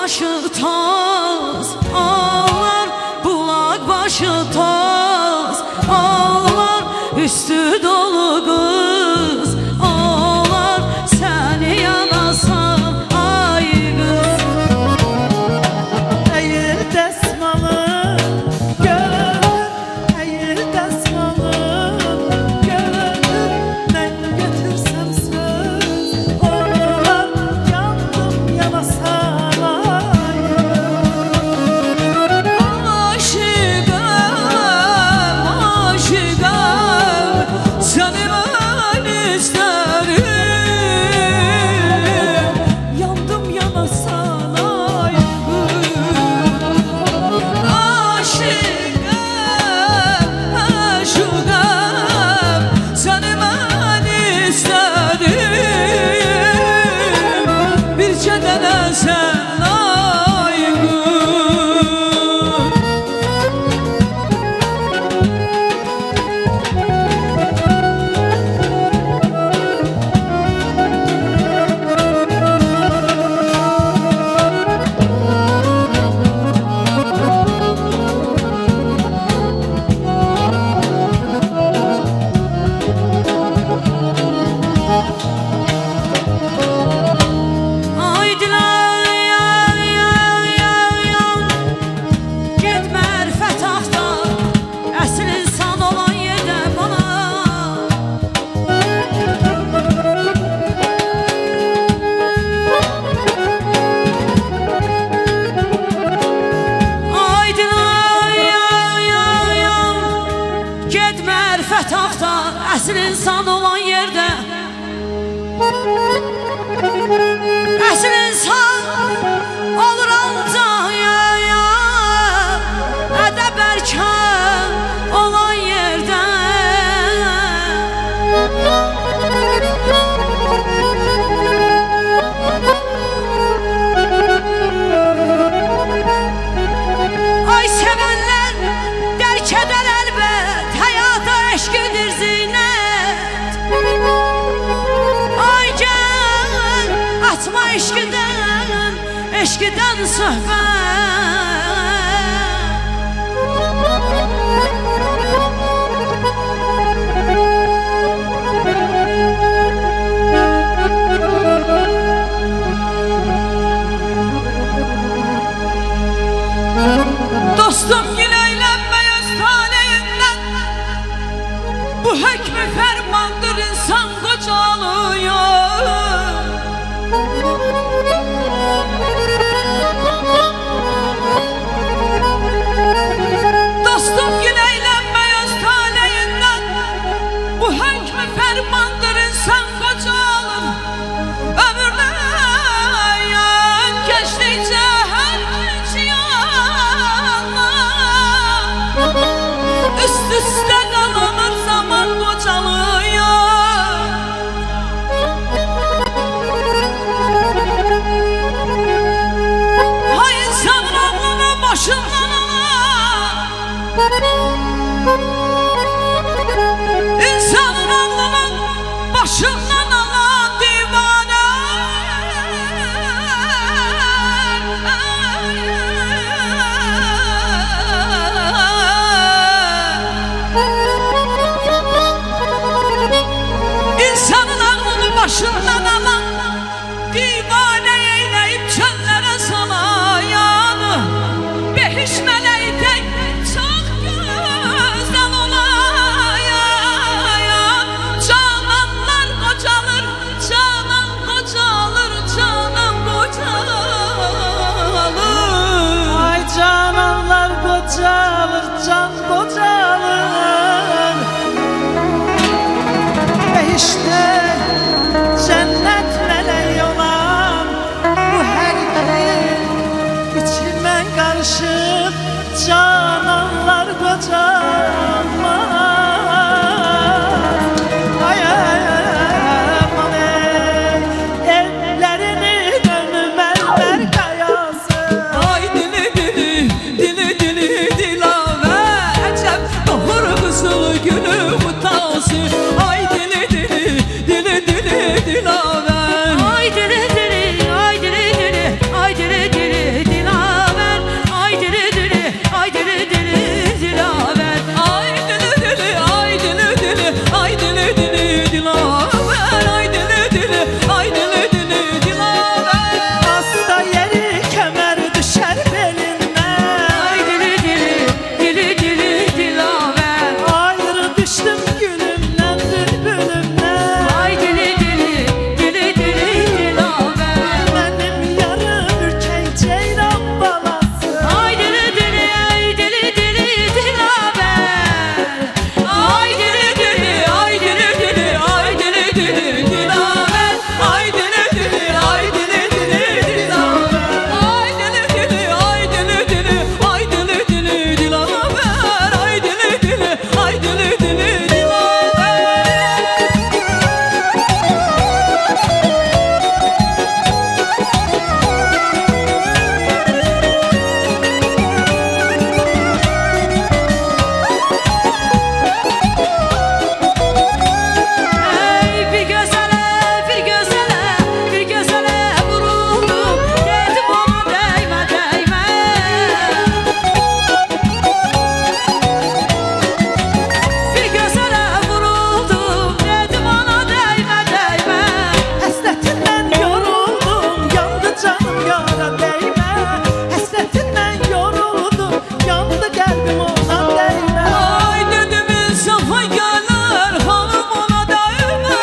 başı toz ağlar, bulak başı toz ağlar, üstü dolu kız ağlar, seni yanasan ay kız. Eğer desmalı gönül, eğer desmalı gönül, ben götürsem söz olar, yandım yanasan ay. Aşıkım, aşıkım, seni ben isterim, yandım yanasan ay kız. Aşıkım, aşıkım, seni ben isterim, bir çedene sen ay kız. Aydılar yan yan yan yan, get mərifət axtar, əsl insan olan yerdə bana. Aydılar yan yan yan, get mərifət axtar, əsl insan olan yerdə. Əsl insan olur ancaq ya ya, ədəb erkən olan yerdə. Ay sevənlər dərk edər əlbət, həyata eşqidir zinət. Ay gel atma eşkiden, eşkiden söhbət. Dostum gül eğlenme öz taleyinden, bu hükmü fermandır, insan kocalıyor. Dostum gül eğlenme öz taleyinden, bu hükmü fermandır, insan kocalır. Ömürden geçtikçe her gün ziyanlar, üst üste kalanır, zaman kocalıyor. Hay insanın aklını başından alan, insanın aklının başından alan divane. İnsanın aklını başından alan divane eyleyip çöllere salayanı, behiş meleği çok güzel olayan, cananlar koca yara değme. Həsrətindən yoruldum, yandı qəlbim ona değme. Ay dedimin safa gələr, xanım ona dəymə,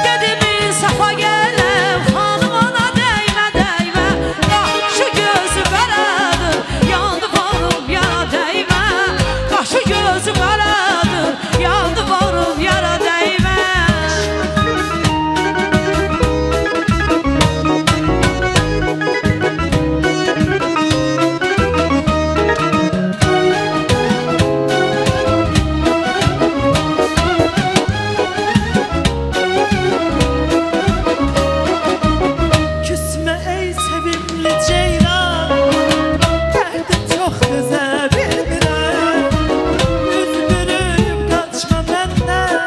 dedimin safa gələr, xanım ona dəymə, dəymə. Qaşı gözü qaradır, yandı varım yara dəymə. Qaşı gözü qaradır, yandı varım yara dəymə. Küsme ey sevimli ceylan, derdim çok düze bilmirəm. Üzgünüm kaçma benden,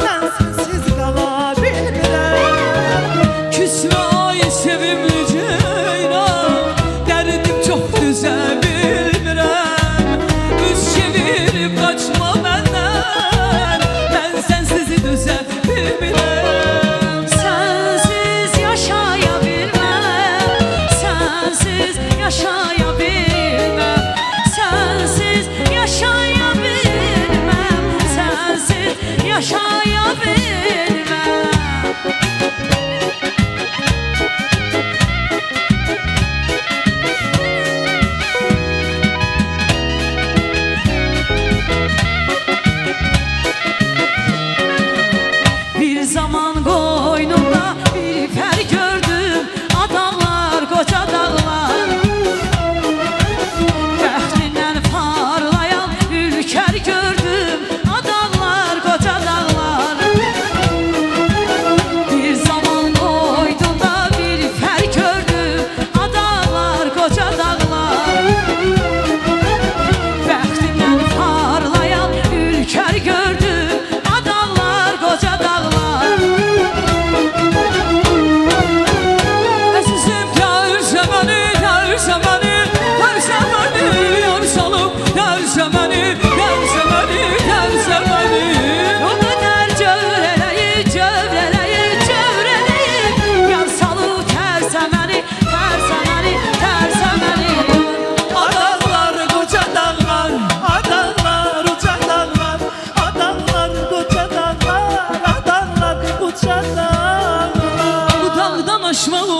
ben sensiz qala bilmirəm. Küsme ay sevimli ceylan, derdim çok düze bilmirəm. Üz çevirip kaçma benden, ben sensiz düze bilmirəm. Sensiz yaşaya bilmem, sensiz yaşaya bilmem. Sensiz yaşaya bilmem, sensiz yaşaya bilmem. Bir zaman koynumda bir fer gördüm, adamlar koca dağlar. Bəxtindən parlayan ülker gördüm, adamlar koca dağlar. Bir zaman koynumda bir fer gördüm, adamlar koca dağlar. Bəxtindən parlayan ülker gördüm, adamlar koca dağlar. Əzizim gəlsə məni, gəlsə məni, gəlsə məni, yar salıb, gəlsə məni, gəlsə məni, gəlsə məni. O qədər cövr eləyib, cövr eləyib, cövr eləyib, yar salıb, tərsə məni, tərsə məni, tərsə məni. Adamlar koca dağlar, adamlar uca dağlar, adamlar koca dağlar, adamlar uca dağlar. Bu dağdan aşmalı